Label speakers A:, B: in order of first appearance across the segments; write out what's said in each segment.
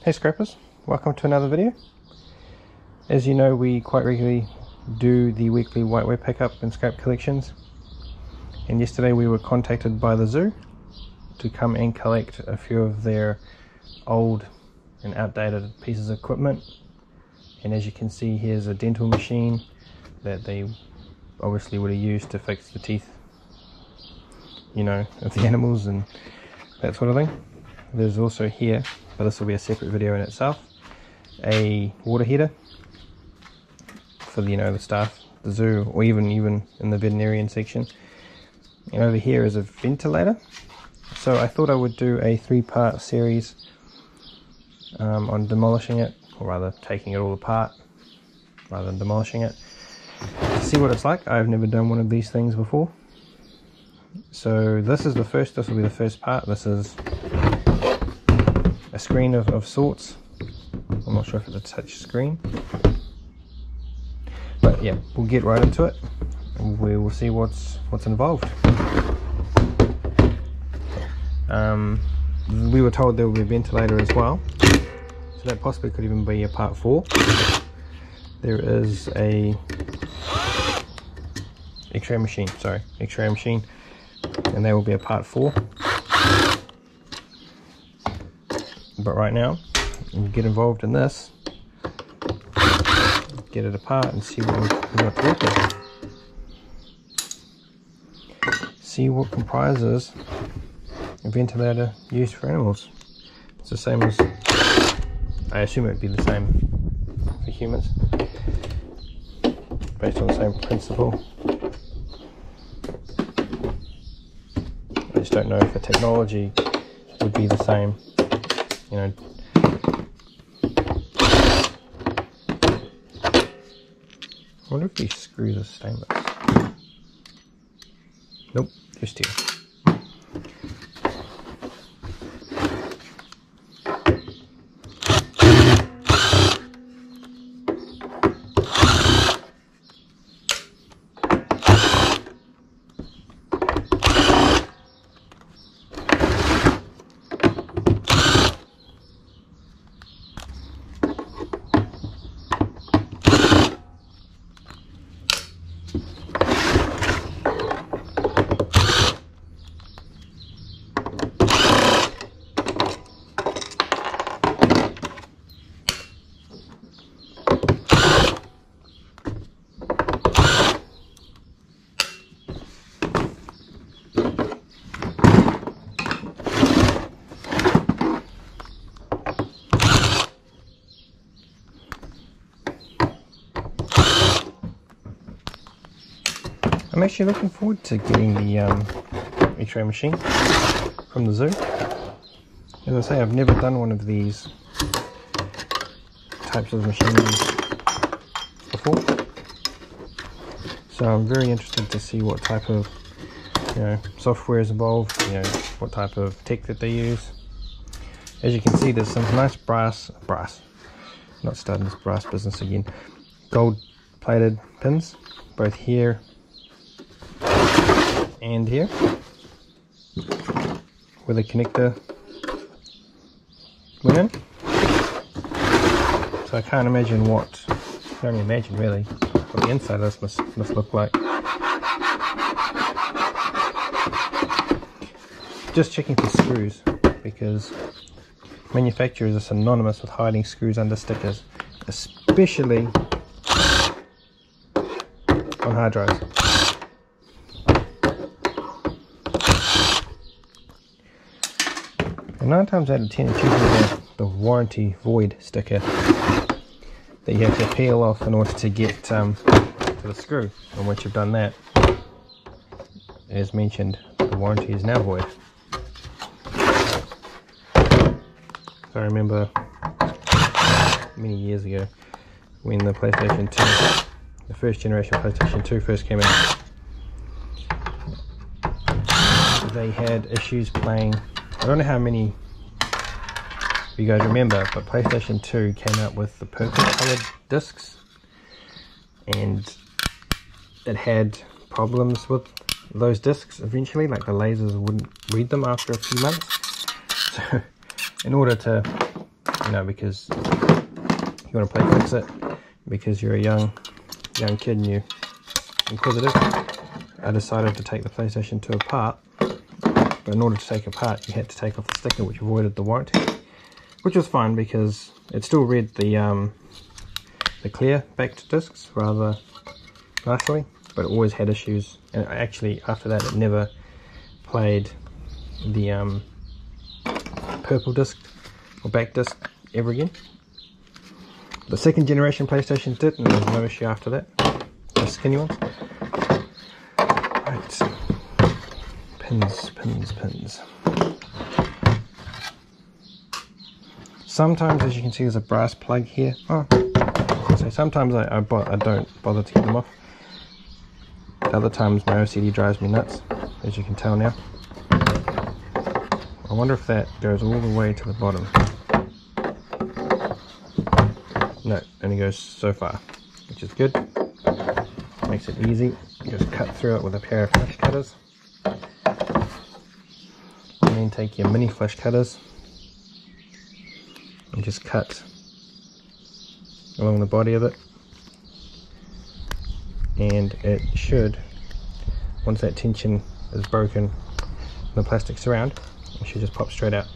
A: Hey scrappers, welcome to another video. As you know, we quite regularly do the weekly whiteware pickup and scrap collections, and yesterday we were contacted by the zoo to come and collect a few of their old and outdated pieces of equipment. And as you can see, here's a dental machine that they obviously would have used to fix the teeth, you know, of the animals and that sort of thing. There's also here, but this will be a separate video in itself, a water heater for the, the staff, the zoo, or even in the veterinarian section. And over here is a ventilator. So I thought I would do a 3-part series on demolishing it, or rather taking it all apart rather than demolishing it, to see what it's like. I've never done one of these things before. So this will be the first part. This is a screen of sorts. I'm not sure if it's a touch screen, but yeah, we'll get right into it and we will see what's involved. We were told there will be a ventilator as well, so that possibly could even be a part 4. There is a x-ray machine, and that will be a part 4. But right now, we'll get involved in this, get it apart and see what we've got to work with. See what comprises a ventilator used for animals. It's the same as, I assume it would be the same for humans, based on the same principle. I just don't know if the technology would be the same. I wonder if these screws are stainless. Nope, they're steel. I'm actually looking forward to getting the x-ray machine from the zoo. As I say, I've never done one of these types of machines before, so I'm very interested to see what type of software is involved, what type of tech that they use. As you can see, there's some nice brass, not starting this brass business again, gold plated pins, both here and here, where the connector went in. So I can't imagine really what the inside of this must look like. Just checking for screws, because manufacturers are synonymous with hiding screws under stickers, especially on hard drives. And 9 times out of 10, it's usually the warranty void sticker that you have to peel off in order to get to the screw. And once you've done that, as mentioned, the warranty is now void. So I remember many years ago when the PlayStation 2, the first generation PlayStation 2 first came out, they had issues playing. I don't know how many you guys remember, but PlayStation 2 came out with the purple colored discs, and it had problems with those discs eventually, like the lasers wouldn't read them after a few months. So in order to you know, because you want to play fix it, because you're a young kid and you're inquisitive. I decided to take the PlayStation 2 apart, but in order to take it apart you had to take off the sticker, which avoided the warranty, which was fine because it still read the clear backed discs rather nicely, but it always had issues. And actually after that it never played the purple disc or back disc ever again. The second generation PlayStation did, and there was no issue after that. The skinny ones. Right. Pins. Sometimes, as you can see, there's a brass plug here. So sometimes I don't bother to get them off. Other times my OCD drives me nuts, as you can tell now. I wonder if that goes all the way to the bottom. No, only goes so far, which is good. Makes it easy. You just cut through it with a pair of flash cutters. And then take your mini flash cutters and just cut along the body of it. And it should, once that tension is broken and the plastic's around, it should just pop straight out.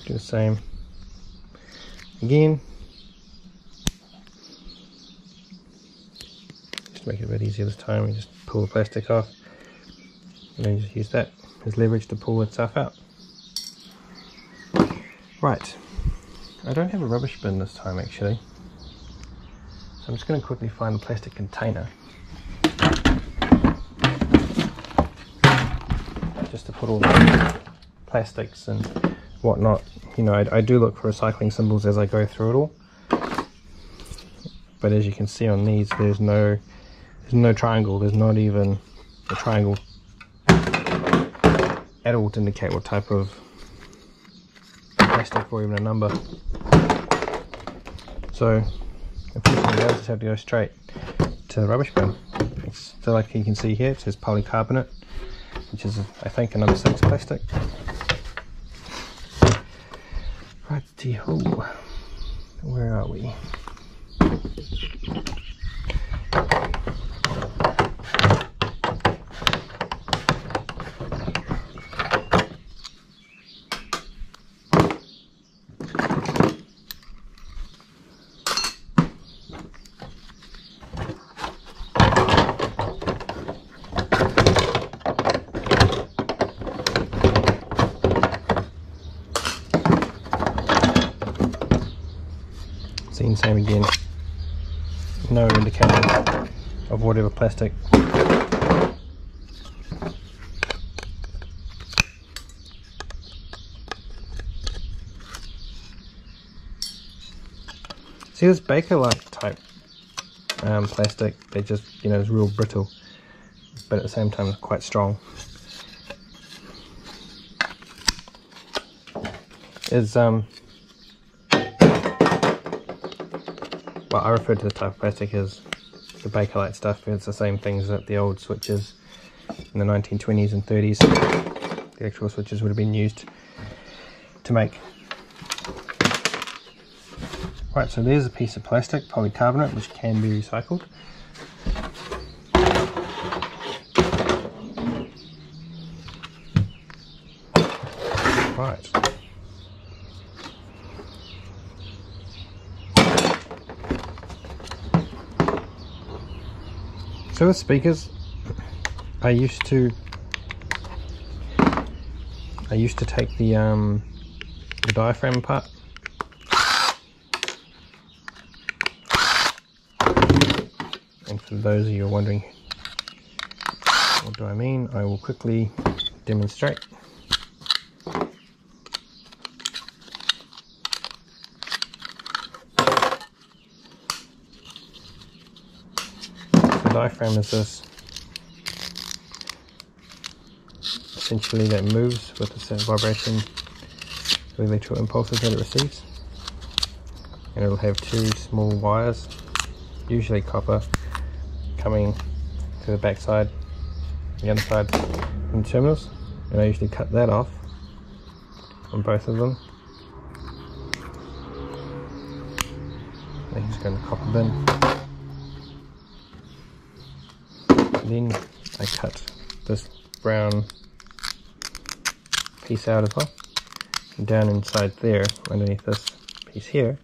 A: Do the same again. Just to make it a bit easier this time, we just pull the plastic off and then just use that as leverage to pull itself out. Right, I don't have a rubbish bin this time actually, so I'm just going to quickly find the plastic container just to put all the plastics and whatnot. You know, I do look for recycling symbols as I go through it all, but as you can see on these, there's no triangle. There's not even a triangle at all to indicate what type of plastic or even a number. So unfortunately those just have to go straight to the rubbish bin. So like you can see here, it says polycarbonate, which is I think a number 6 plastic. Righty-ho, where are we? Same again, no indicator of whatever plastic. See this Bakelite type plastic, they just, you know, is real brittle, but at the same time it's quite strong. Well, I refer to this type of plastic as the Bakelite stuff. It's the same things that the old switches in the 1920s and 30s, the electrical switches would have been used to make. Right, so there's a piece of plastic, polycarbonate, which can be recycled. Right. So with speakers, I used to take the diaphragm apart, and for those of you who are wondering what do I mean, I will quickly demonstrate. Diaphragm is this, essentially, that moves with the certain vibration of electrical impulses that it receives, and it'll have 2 small wires, usually copper, coming to the back side, the other side from the terminals, and I usually cut that off on both of them. Then just go in the copper bin. And then I cut this brown piece out as well. And down inside there, underneath this piece here,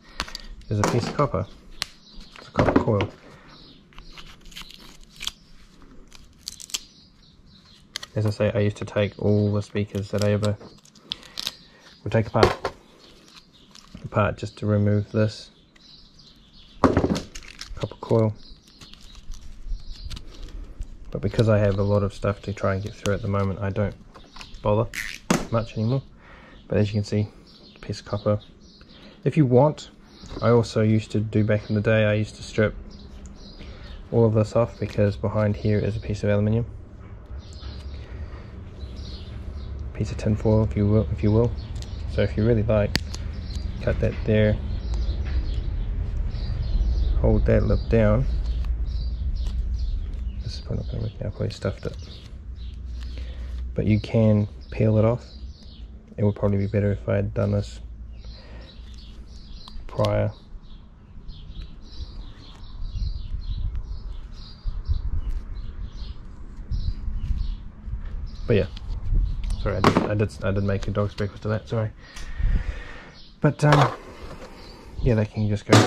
A: is a piece of copper. It's a copper coil. As I say, I used to take all the speakers that I ever would take apart just to remove this copper coil. But because I have a lot of stuff to try and get through at the moment, I don't bother much anymore. But as you can see, piece of copper. If you want, I also used to do back in the day, I used to strip all of this off because behind here is a piece of aluminium. Piece of tin foil, if you will. So if you really like, cut that there, hold that lip down. This is probably not going to work now, I probably stuffed it. But you can peel it off. It would probably be better if I had done this prior. But yeah. Sorry, I did make a dog's breakfast of that, sorry. But yeah, they can just go.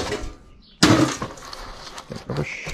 A: That's rubbish.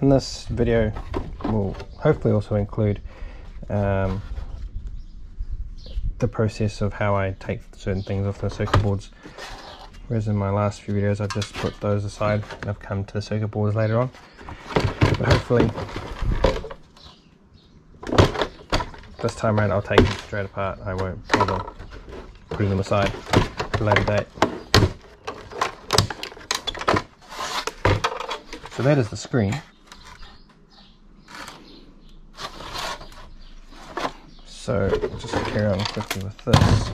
A: And this video will hopefully also include the process of how I take certain things off the circuit boards, whereas in my last few videos I've just put those aside and I've come to the circuit boards later on. But hopefully this time around I'll take them straight apart. I won't bother putting them aside for a later date. So that is the screen. So I'll just carry on quickly with this.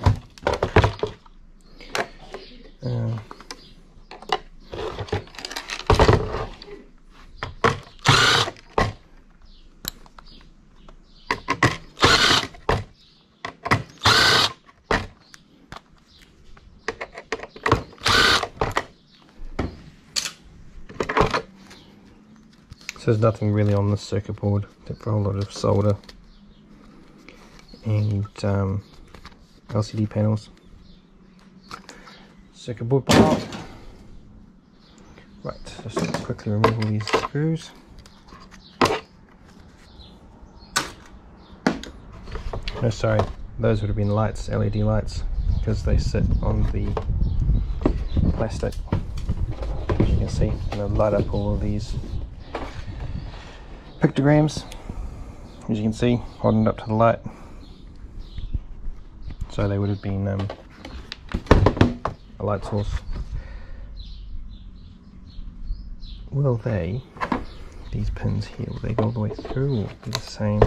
A: So there's nothing really on this circuit board except for a whole lot of solder and LCD panels. Circuit board part. Right, just quickly remove all these screws. No, sorry, those would have been lights, LED lights, because they sit on the plastic, as you can see, and they'll light up all of these pictograms, as you can see, holding it up to the light. So they would have been a light source. Will they, these pins here, will they go all the way through or be the same?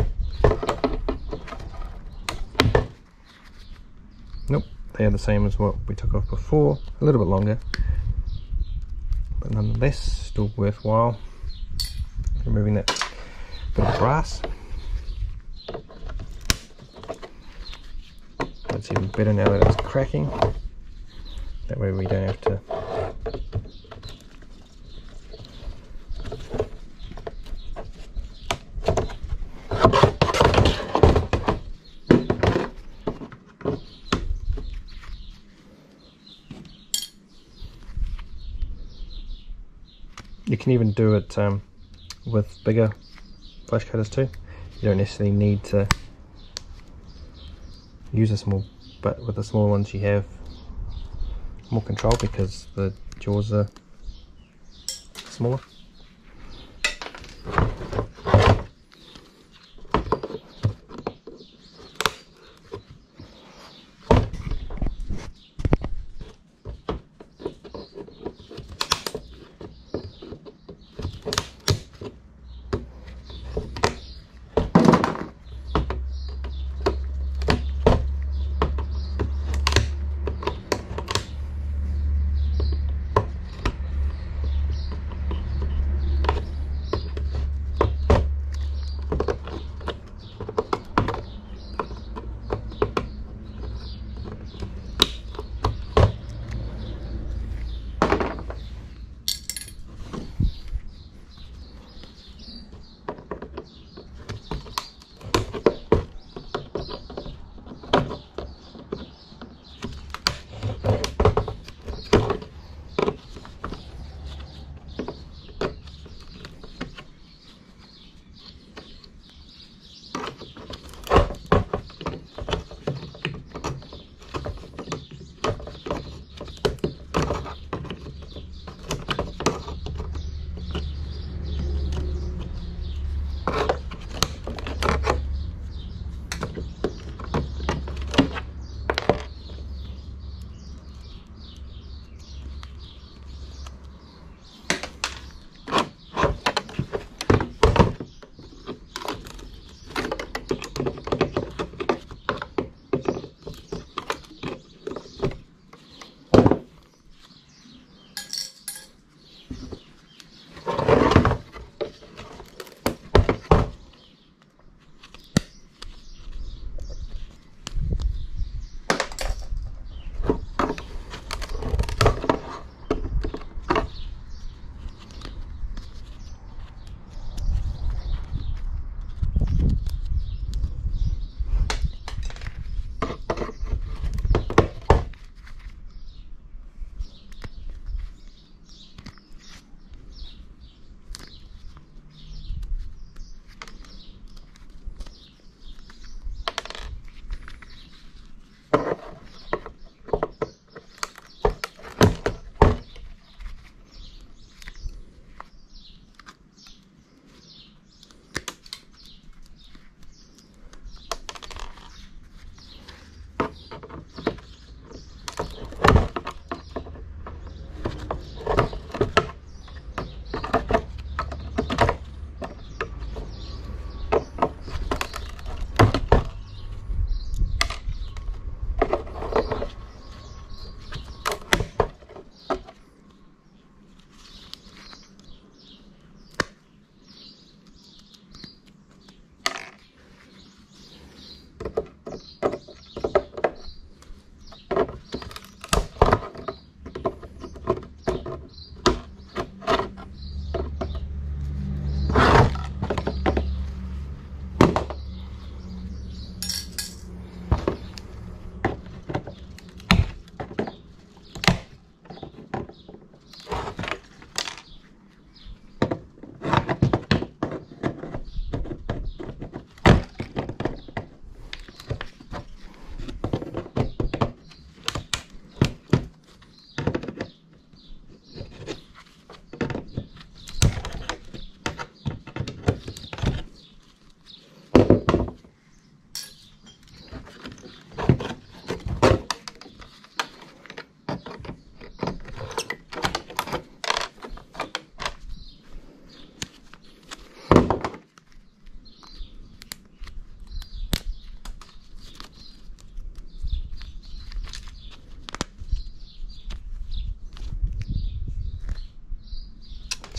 A: Nope, they are the same as what we took off before, a little bit longer, but nonetheless still worthwhile. Removing that bit of brass. it's even better now that it's cracking. That way we don't have to You can even do it with bigger flash cutters too. You don't necessarily need to use a small, but with the smaller ones you have more control because the jaws are smaller.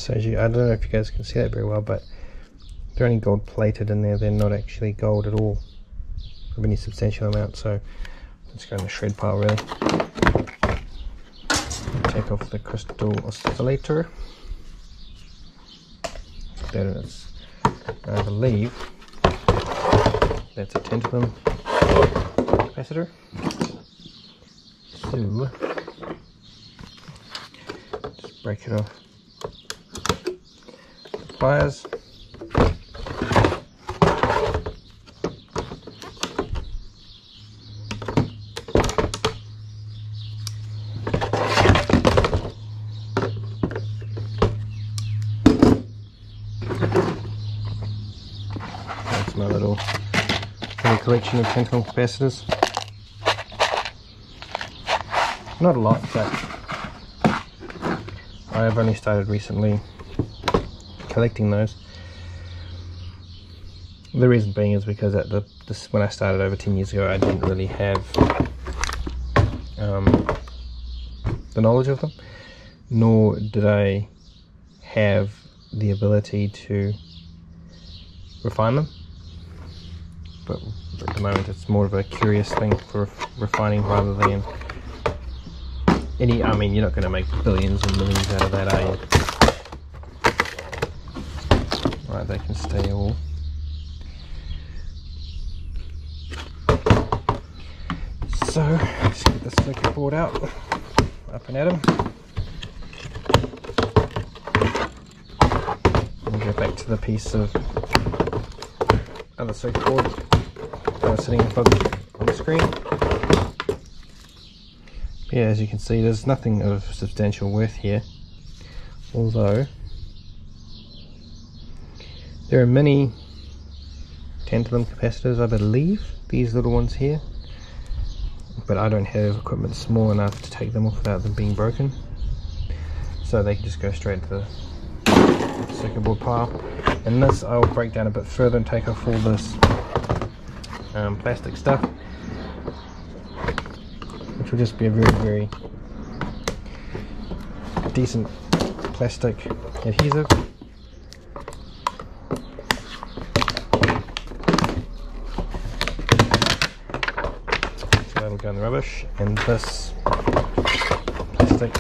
A: So as I don't know if you guys can see that very well, but they're only gold plated in there. They're not actually gold at all of any substantial amount. So Let's go in the shred pile really. Take off the crystal oscillator. There it is. I believe that's a tantalum capacitor. So just break it off. The pliers. That's my little collection of tantalum capacitors. Not a lot, but I've only started recently collecting those. The reason being is because at when I started over 10 years ago, I didn't really have the knowledge of them, nor did I have the ability to refine them. But at the moment it's more of a curious thing for refining rather than any. I mean, you're not going to make billions and millions out of that, are you? Right, they can stay all. So let's get this circuit board out, up and at 'em. We'll go back to the piece of other circuit board that was sitting in front on the screen. Yeah, as you can see, there's nothing of substantial worth here, although there are many tantalum capacitors, I believe, these little ones here, but I don't have equipment small enough to take them off without them being broken, so they can just go straight to the circuit board pile. And this I'll break down a bit further and take off all this plastic stuff, which will just be a very, very decent plastic adhesive. So that'll go in the rubbish, and this plastic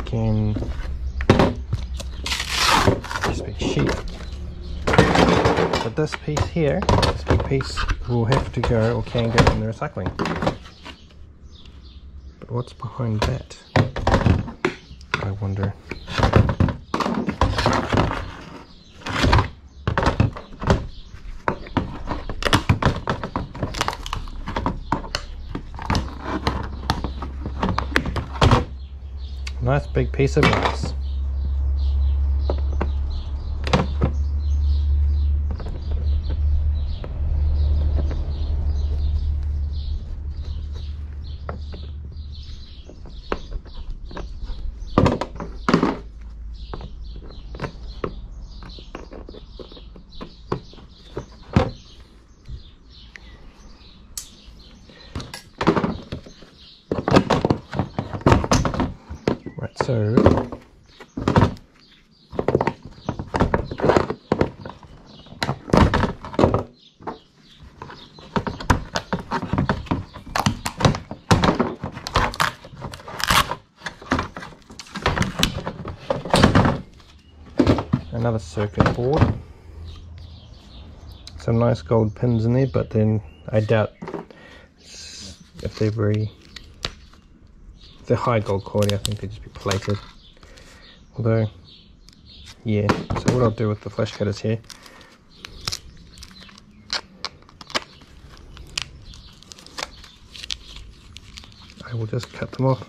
A: can just be sheet. But this piece here, this big piece, will have to go, or can go, in the recycling. But what's behind that, I wonder? Nice big piece of glass. So another circuit board, some nice gold pins in there, but then I doubt if they're high gold quality. I think they'd just be plated. Although, yeah, so what I'll do with the flash cutters here, I will just cut them off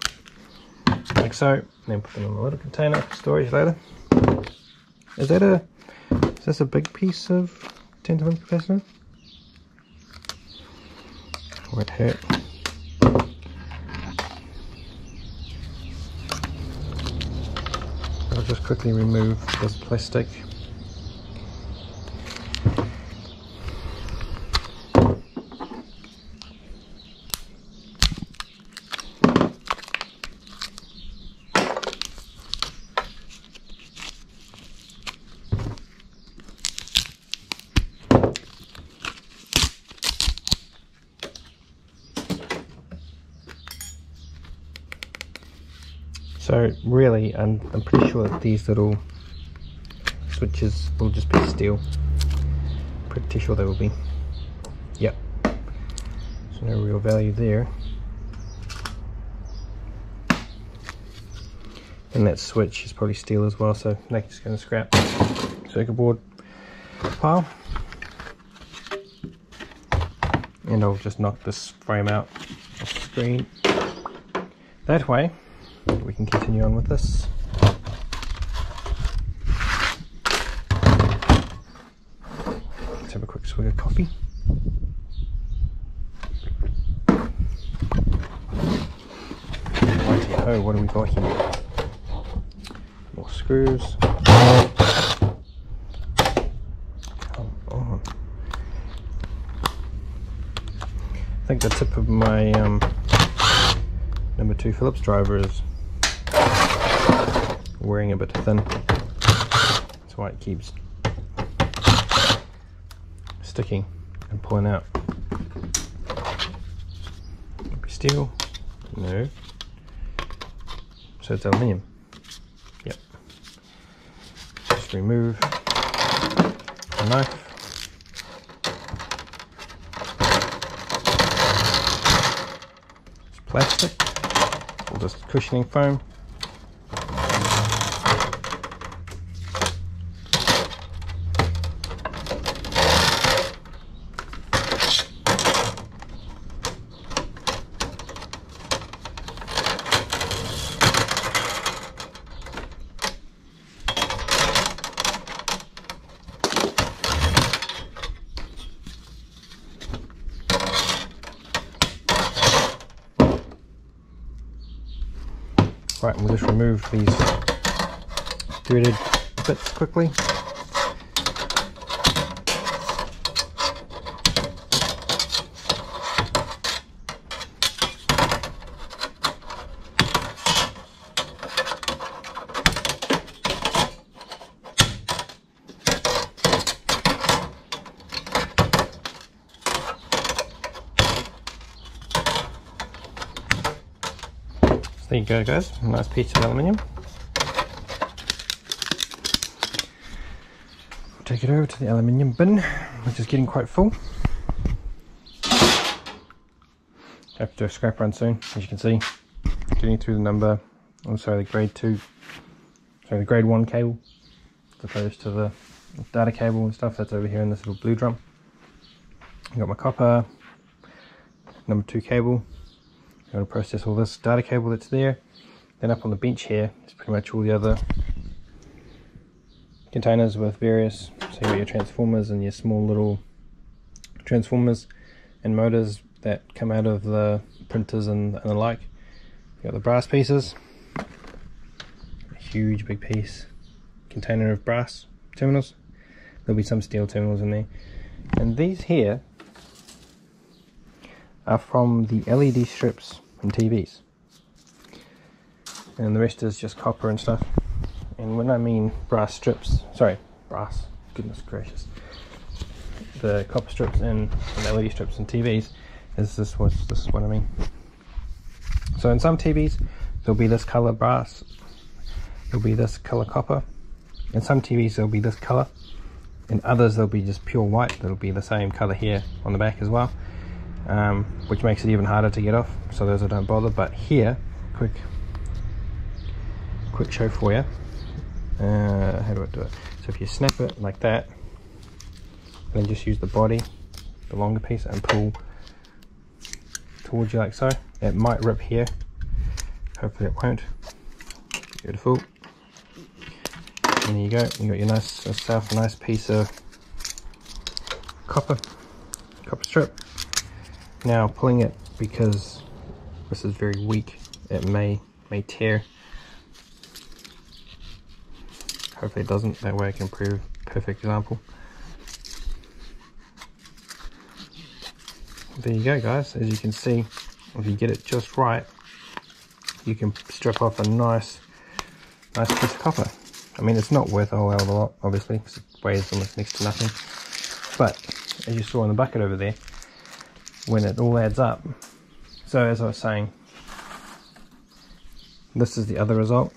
A: like so, and then put them in a little container for storage later. Is this a big piece of tantalum capacitor? Would hurt. I'll just quickly remove this plastic. So really, I'm pretty sure that these little switches will just be steel. Pretty sure they will be. Yep. So no real value there. And that switch is probably steel as well, so that's just going to scrap circuit board pile. And I'll just knock this frame out off the screen. That way we can continue on with this. Let's have a quick swig of coffee. Righty ho, what do we got here? More screws. Come on. I think the tip of my number 2 Phillips driver is wearing a bit thin. That's why it keeps sticking and pulling out. Maybe steel? No. So it's aluminium. Yep. Just remove the knife. It's plastic. All this cushioning foam. Right, we'll just remove these threaded bits quickly. There you go guys, a nice piece of aluminium. We'll take it over to the aluminium bin, which is getting quite full. Have to do a scrap run soon, as you can see. Getting through the number, the grade 2, sorry, the grade 1 cable, as opposed to the data cable and stuff that's over here in this little blue drum. I've got my copper, number 2 cable. I'm going to process all this data cable that's there. Then up on the bench here is pretty much all the other containers with various, so you've got your transformers and your small little transformers and motors that come out of the printers and the like. You've got the brass pieces, a huge big piece, container of brass terminals. There'll be some steel terminals in there. And these here are from the LED strips and TVs, and the rest is just copper and stuff. And when I mean brass strips, sorry, brass, goodness gracious, the copper strips and the LED strips and TVs, this is what I mean. So in some TVs there'll be this color brass, there'll be this color copper. In some TVs there'll be this color, in others there'll be just pure white that'll be the same color here on the back as well. Which makes it even harder to get off, so those I don't bother. But here, quick show for you. How do I do it? So if you snap it like that, then just use the body, the longer piece, and pull towards you like so. It might rip here, hopefully it won't. Beautiful. And there you go, you got your nice piece of copper strip. Now pulling it, because this is very weak, it may tear. Hopefully it doesn't, that way I can prove perfect example. There you go guys, as you can see, if you get it just right, you can strip off a nice piece of copper. I mean, it's not worth a whole hell of a lot, obviously, because it weighs almost next to nothing. But, as you saw in the bucket over there, when it all adds up, so as I was saying, This is the other result.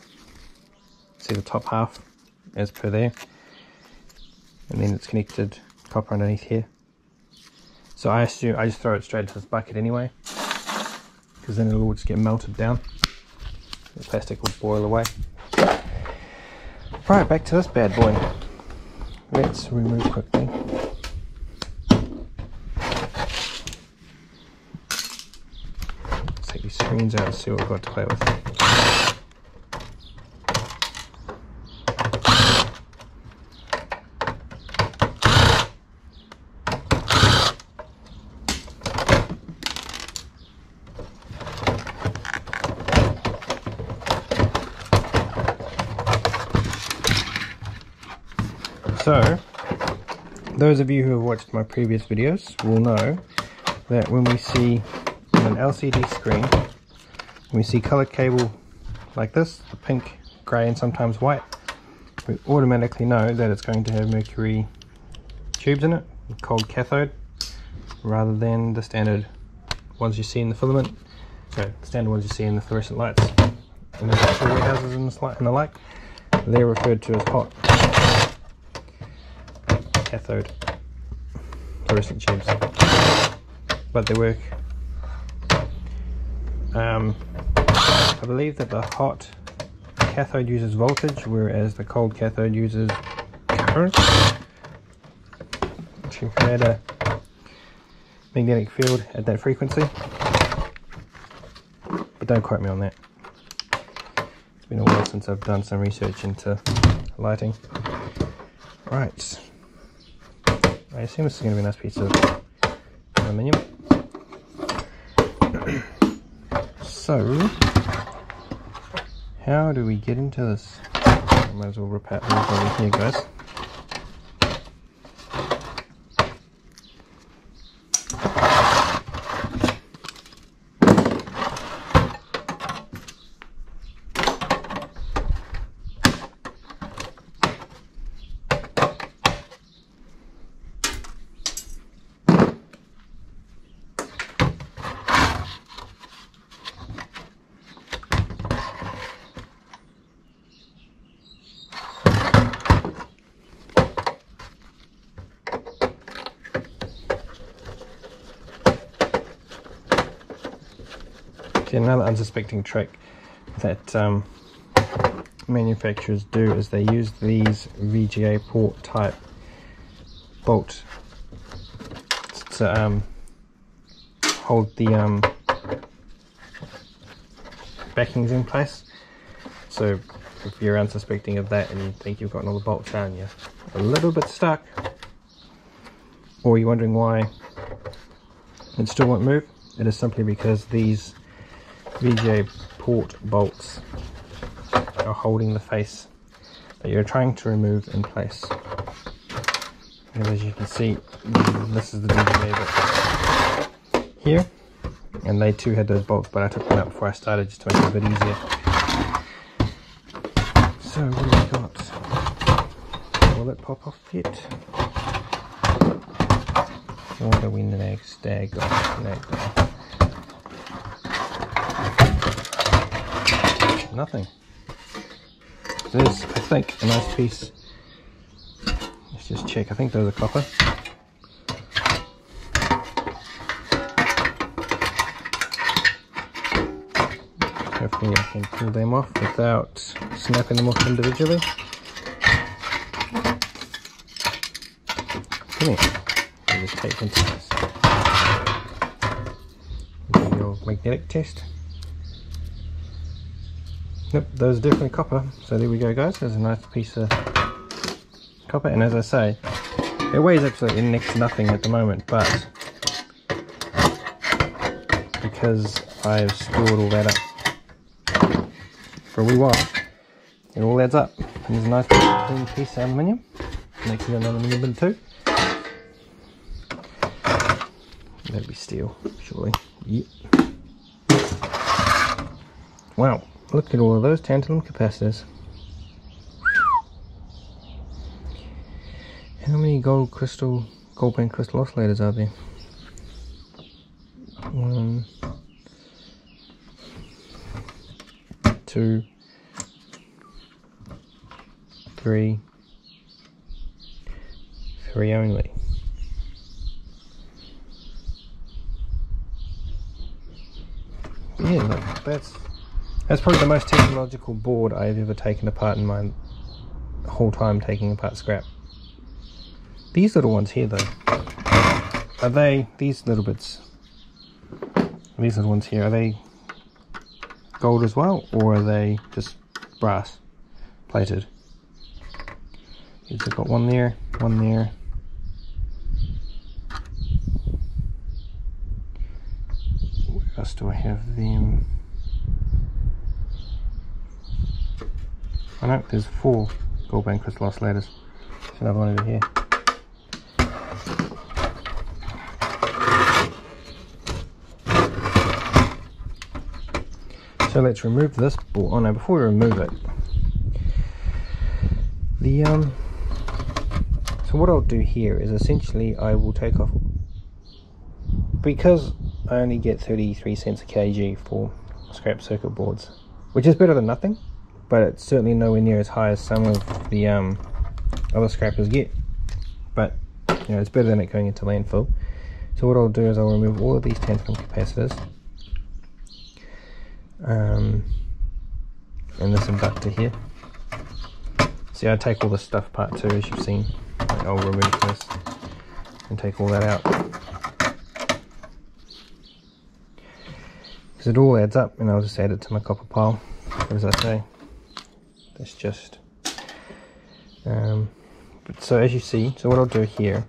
A: See the top half as per there, and then it's connected copper underneath here. So I assume I just throw it straight into this bucket anyway, because then it'll all just get melted down. The plastic will boil away. Right, back to this bad boy. Let's remove quickly. Let's take these screens out and see what we've got to play with. So, those of you who have watched my previous videos will know that when we see on an LCD screen, when we see colored cable like this, the pink, grey and sometimes white, we automatically know that it's going to have mercury tubes in it, cold cathode, rather than the standard ones you see in the filament, so the standard ones you see in the fluorescent lights in the actual warehouses and the like. They're referred to as hot cathode fluorescent tubes, but they work. I believe that the hot cathode uses voltage, whereas the cold cathode uses current to create a magnetic field at that frequency, but don't quote me on that. It's been a while since I've done some research into lighting. Right, I assume this is going to be a nice piece of aluminium. So, how do we get into this? I might as well rip out these over here, guys. Another unsuspecting trick that manufacturers do is they use these VGA port type bolt to hold the backings in place. So if you're unsuspecting of that and you think you've gotten all the bolts out and you're a little bit stuck, or you're wondering why it still won't move, it is simply because these VGA port bolts are holding the face that you're trying to remove in place. And as you can see, this is the VGA bit here, and they too had those bolts, but I took them out before I started just to make it a bit easier. So what have we got? Will it pop off yet? What do we stag off? Nothing. There's, I think, a nice piece. Let's just check. I think those are copper. Hopefully I can pull them off without snapping them off individually. Come here. I'll just tape them to this. Do your magnetic test. Nope, those are definitely copper. So there we go, guys. There's a nice piece of copper, and as I say, it weighs absolutely next to nothing at the moment, but because I've stored all that up for a wee while, it all adds up. And there's a nice clean piece of aluminium next to an aluminium bin too. That'd be steel, surely. Yep. Wow. Look at all of those tantalum capacitors. How many gold band crystal oscillators are there? 1, 2, 3 only. But yeah, look, that's probably the most technological board I've ever taken apart in my whole time taking apart scrap. These little ones here though, are they, these little bits, these little ones here, are they gold as well, or are they just brass plated? You've got one there, one there. Where else do I have them? Oh no, there's 4 gold band crystal oscillators. There's another one over here. So let's remove this board. Oh no, before we remove it, so what I'll do here is essentially I will take off, because I only get 33 cents a kg for scrap circuit boards, which is better than nothing, but it's certainly nowhere near as high as some of the other scrappers get. But you know, it's better than it going into landfill. So what I'll do is I'll remove all of these tantalum capacitors, and this inductor here. See, I take all this stuff apart too, as you've seen. I'll remove this and take all that out, because it all adds up, and I'll just add it to my copper pile. But as I say, that's just but so as you see, so what I'll do here,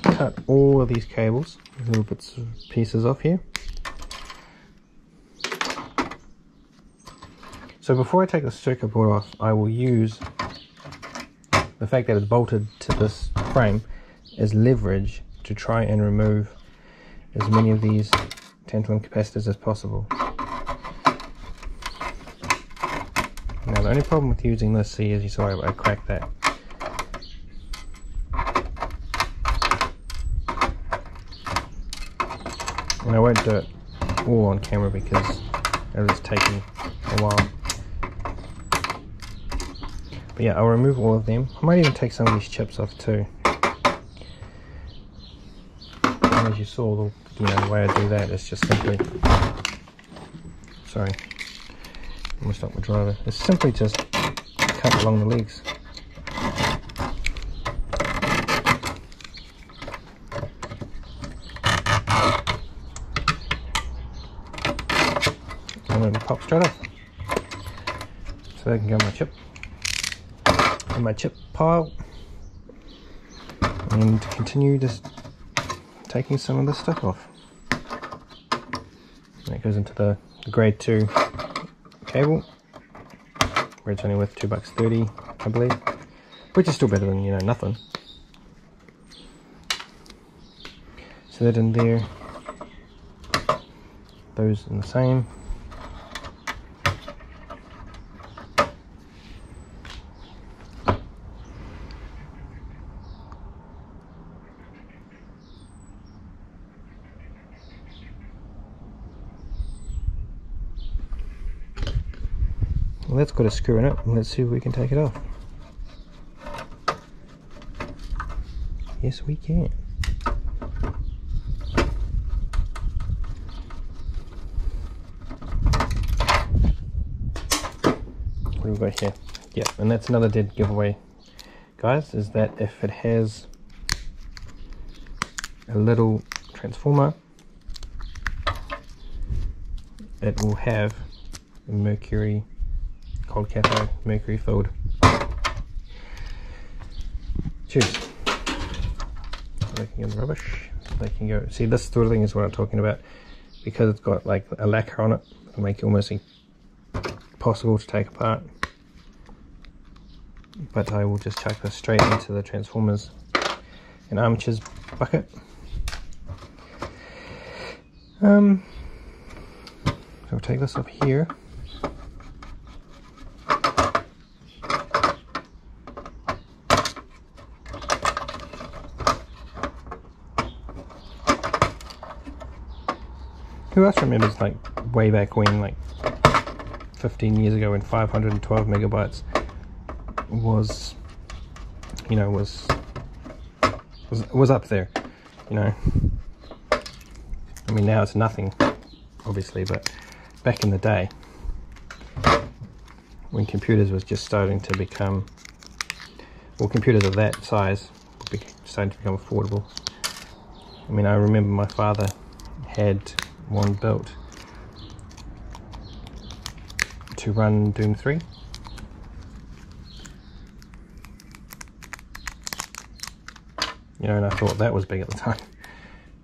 A: cut all of these cables, little bits of pieces off here. So before I take the circuit board off, I will use the fact that it's bolted to this frame as leverage to try and remove as many of these tantalum capacitors as possible. Now the only problem with using this, see, as you saw, I cracked that. And I won't do it all on camera because it is taking a while. But yeah, I'll remove all of them. I might even take some of these chips off too. And as you saw, the way I do that is just simply, sorry, I'm gonna stop my driver. It's simply just cut along the legs. And then pop straight off. So they can go in my chip. In my chip pile, and continue just taking some of this stuff off. And it goes into the grade 2 cable, where it's only worth $2.30, I believe, which is still better than, you know, nothing. So that in there, those in the same. Well, that's got a screw in it, and let's see if we can take it off. Yes, we can. What do we got here? Yeah, and that's another dead giveaway, guys, is that if it has a little transformer, it will have a mercury, cold cathode, mercury filled tubes. They can go in the rubbish. They can go, see, this sort of thing is what I'm talking about, because it's got like a lacquer on it. It'll make it almost impossible to take apart. But I will just chuck this straight into the transformers and armatures bucket. So I'll take this off here. Who else remembers like way back when, like 15 years ago, when 512 megabytes was, you know, was up there, you know. I mean, now it's nothing, obviously, but back in the day, when computers was just starting to become, well, computers of that size starting to become affordable. I mean, I remember my father had one built to run Doom 3. You know, and I thought that was big at the time.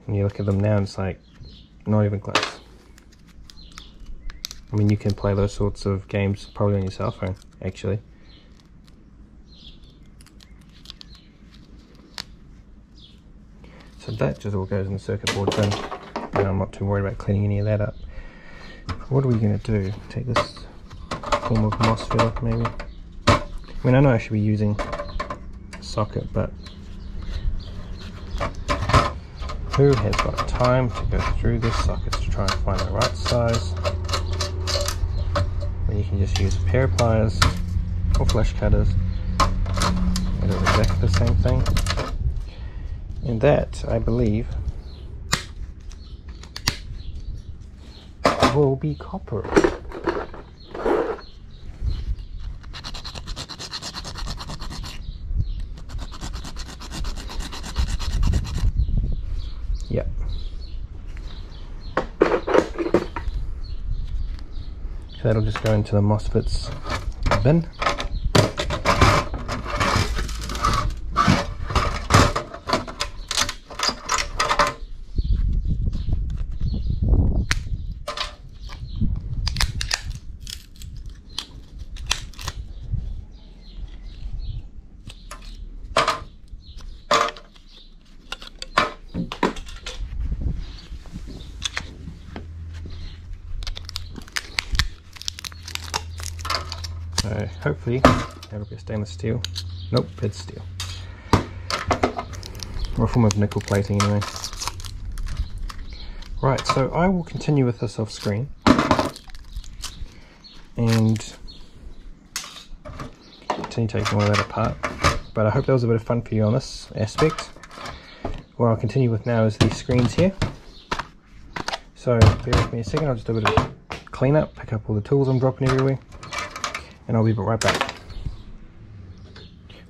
A: And you look at them now and it's like, not even close. I mean, you can play those sorts of games probably on your cell phone, actually. So that just all goes in the circuit board bin, and I'm not too worried about cleaning any of that up. What are we going to do? Take this form of MOSFET, maybe? I mean, I know I should be using a socket, but who has got time to go through the sockets to try and find the right size? When you can just use a pair of pliers or flush cutters and do exactly the same thing. And that, I believe, will be copper. Yep. So that'll just go into the MOSFET's bin. So hopefully that'll be a stainless steel. Nope, it's steel. Or a form of nickel plating anyway. Right, so I will continue with this off screen. And continue taking all of that apart. But I hope that was a bit of fun for you on this aspect. What I'll continue with now is these screens here. So bear with me a second, I'll just do a bit of cleanup, pick up all the tools I'm dropping everywhere. And I'll be right back.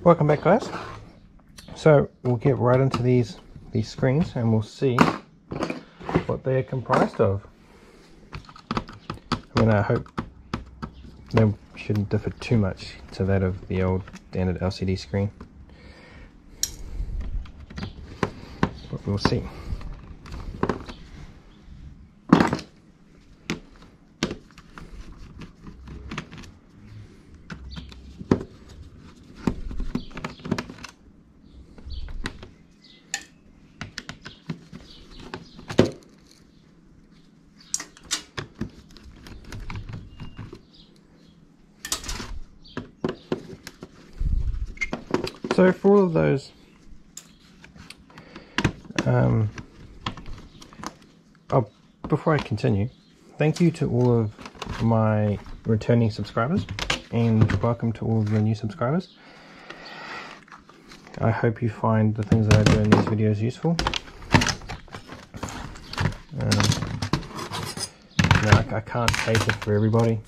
A: Welcome back, guys. So we'll get right into these screens and we'll see what they are comprised of. I mean, I hope they shouldn't differ too much to that of the old standard LCD screen, but we'll see. So for all of those before I continue, thank you to all of my returning subscribers and welcome to all of the new subscribers. I hope you find the things that I do in these videos useful. You know, I can't cater for everybody.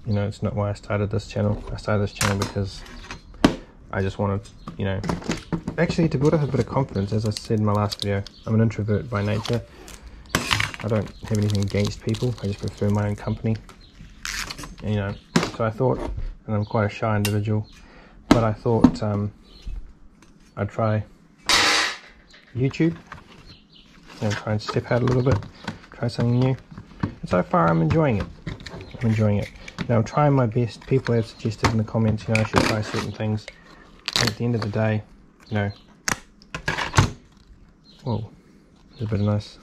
A: You know, it's not why I started this channel. I started this channel because I just wanted, you know, actually to build up a bit of confidence. As I said in my last video, I'm an introvert by nature. I don't have anything against people, I just prefer my own company. And, you know, so I thought, and I'm quite a shy individual, but I thought I'd try YouTube, and try and step out a little bit, try something new. And so far I'm enjoying it. I'm enjoying it. Now I'm trying my best. People have suggested in the comments, you know, I should try certain things. At the end of the day, you know, whoa, there's a bit of nice,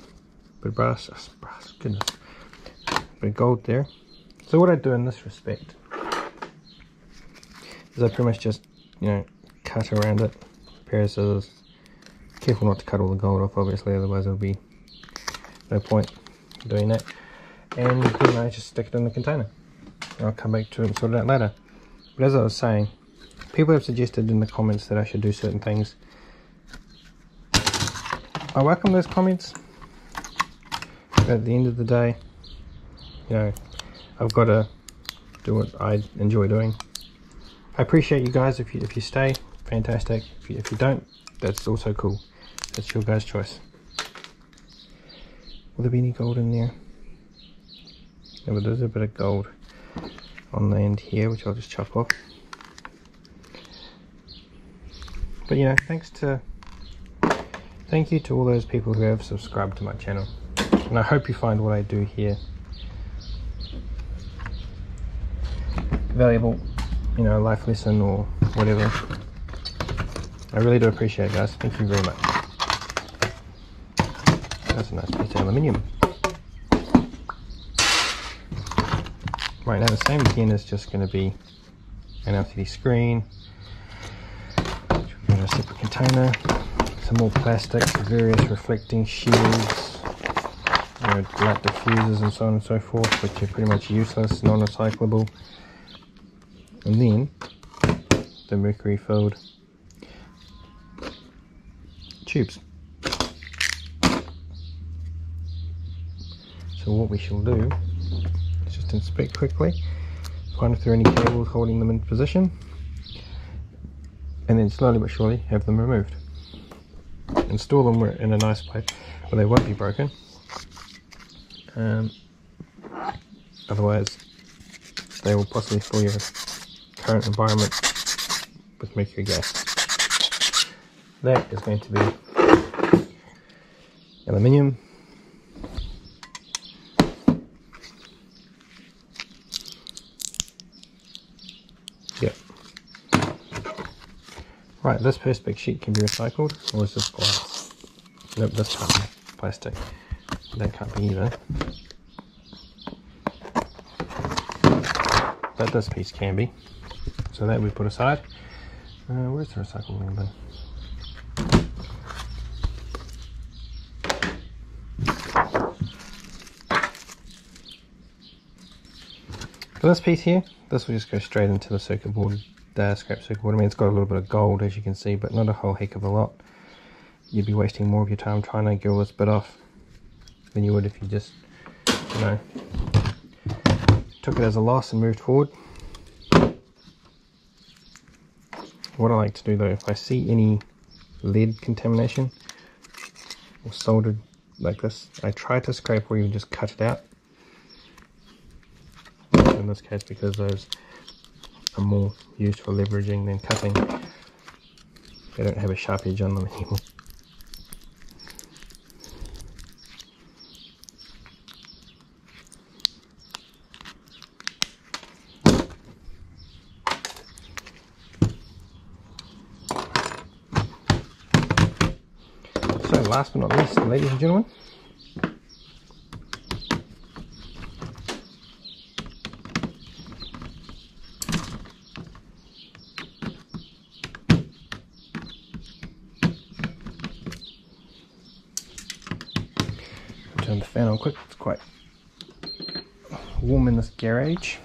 A: bit of brass, goodness, bit of gold there. So what I do in this respect is I pretty much just, you know, cut around it, pair of scissors, careful not to cut all the gold off obviously, otherwise there'll be no point doing that, and then I just stick it in the container. I'll come back to it and sort it out later. But as I was saying, people have suggested in the comments that I should do certain things. I welcome those comments, but at the end of the day, you know, I've got to do what I enjoy doing. I appreciate you guys if you stay, fantastic. If you don't, that's also cool. That's your guys' choice. Will there be any gold in there? No, but there's a bit of gold on the end here, which I'll just chop off. But you know, thank you to all those people who have subscribed to my channel, and I hope you find what I do here valuable, you know, life lesson or whatever. I really do appreciate it, guys. Thank you very much. That's a nice piece of aluminium. Right, now the same again is just going to be an LCD screen, in a separate container, some more plastics, various reflecting shields, you know, light diffusers and so on and so forth, which are pretty much useless, non-recyclable, and then the mercury filled tubes. So what we shall do is just inspect quickly, find if there are any cables holding them in position, and then slowly but surely have them removed. Install them in a nice place where they won't be broken. Otherwise they will possibly fill your current environment with mercury gas. That is going to be aluminium. Yep. Right, this perspex sheet can be recycled, or is this glass? Nope, this can't be plastic. That can't be either. But this piece can be. So that we put aside. Where's the recycling bin? For this piece here, this will just go straight into the circuit board, scrap circuit board. I mean, it's got a little bit of gold, as you can see, but not a whole heck of a lot. You'd be wasting more of your time trying to gill this bit off than you would if you just, you know, took it as a loss and moved forward. What I like to do though, if I see any lead contamination or soldered like this, I try to scrape or even just cut it out. In this case, because those are more used for leveraging than cutting, they don't have a sharp edge on them anymore. So last but not least, ladies and gentlemen, turn the fan on quick, it's quite warm in this garage.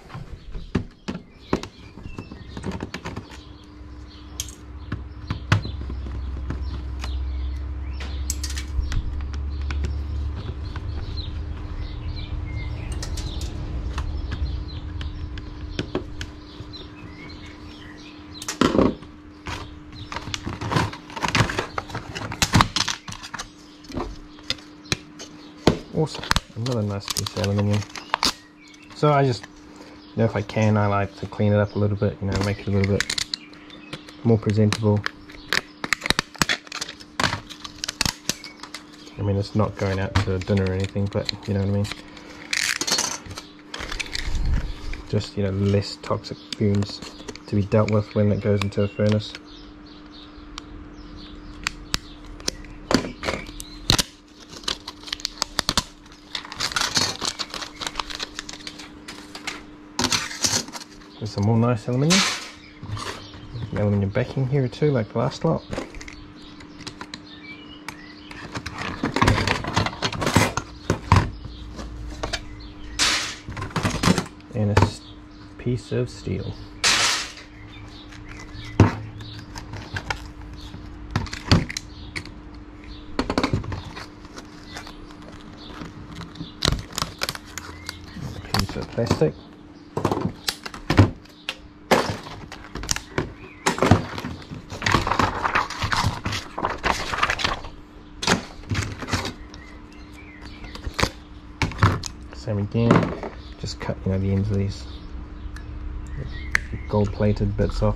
A: Awesome, another nice piece of aluminium. So I just, you know, if I can, I like to clean it up a little bit, you know, make it a little bit more presentable. I mean, it's not going out to dinner or anything, but you know what I mean. Just, you know, less toxic fumes to be dealt with when it goes into a furnace. There's some more nice aluminium. Aluminium backing here too, like the last lot. piece of steel. Piece of plastic. Same again, just cut, you know, the ends of these gold plated bits off.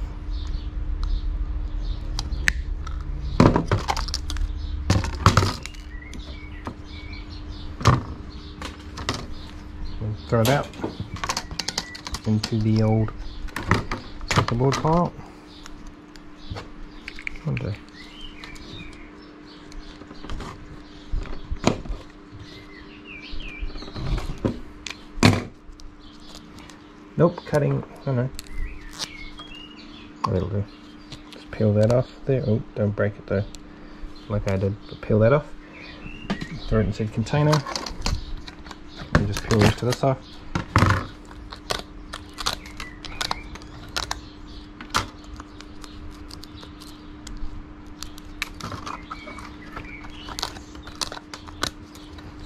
A: And throw it out into the old circuit board pile. Nope, cutting, oh no. Oh, that'll do. Just peel that off there. Oh, don't break it though, like I did, but peel that off. Throw it inside the container. And just peel the rest of this off.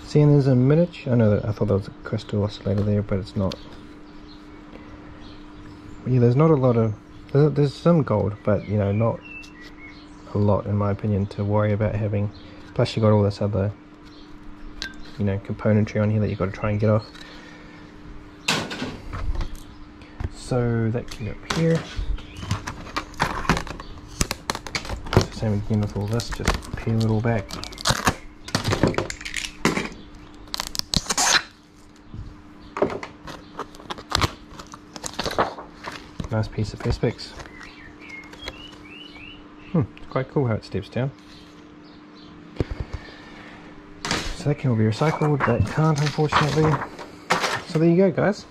A: See, and there's a miniature, I thought that was a crystal oscillator there, but it's not. Yeah, there's not a lot of, there's some gold, but you know, not a lot in my opinion to worry about having. Plus you got all this other, you know, componentry on here that you got to try and get off. So that can go up here. Same again with all this, just peel it all back. Nice piece of Perspex. It's quite cool how it steps down. So that can all be recycled, that can't unfortunately. So there you go, guys.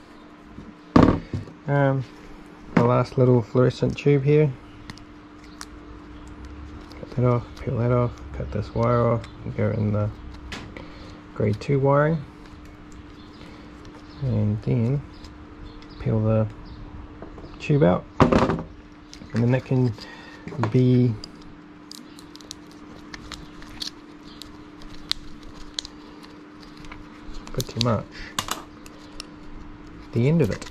A: The last little fluorescent tube here. Cut that off, peel that off, cut this wire off, and go in the grade 2 wiring. And then peel the tube out, and then that can be pretty much the end of it.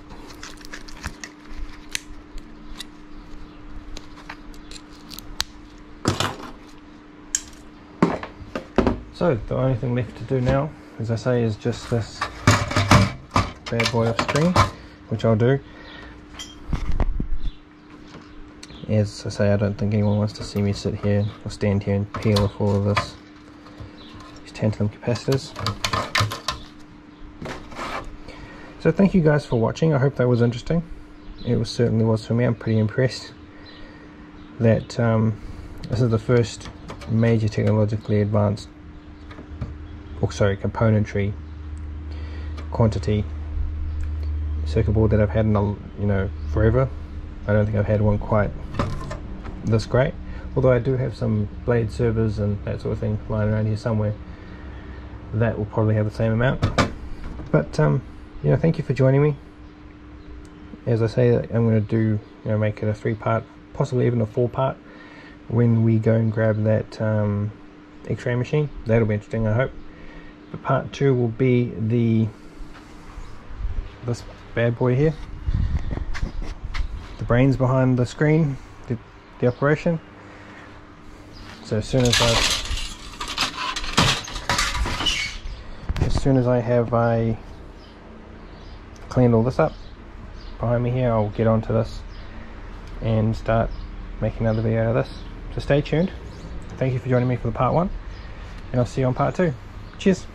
A: So the only thing left to do now, as I say, is just this bad boy off screen, which I'll do. As I say, I don't think anyone wants to see me sit here or stand here and peel off all of these tantalum capacitors. So thank you guys for watching. I hope that was interesting. It certainly was for me. I'm pretty impressed that this is the first major technologically advanced, componentry quantity circuit board that I've had in forever. I don't think I've had one quite this great, although I do have some blade servers and that sort of thing lying around here somewhere that will probably have the same amount. But thank you for joining me. As I say, I'm going to do, make it a 3-part, possibly even a 4-part when we go and grab that X-ray machine. That'll be interesting, I hope. But part 2 will be this bad boy here, the brains behind the screen, the operation. So as soon as I have cleaned all this up behind me here, I'll get onto this and start making another video out of this. So stay tuned. Thank you for joining me for the part 1, and I'll see you on part 2. Cheers.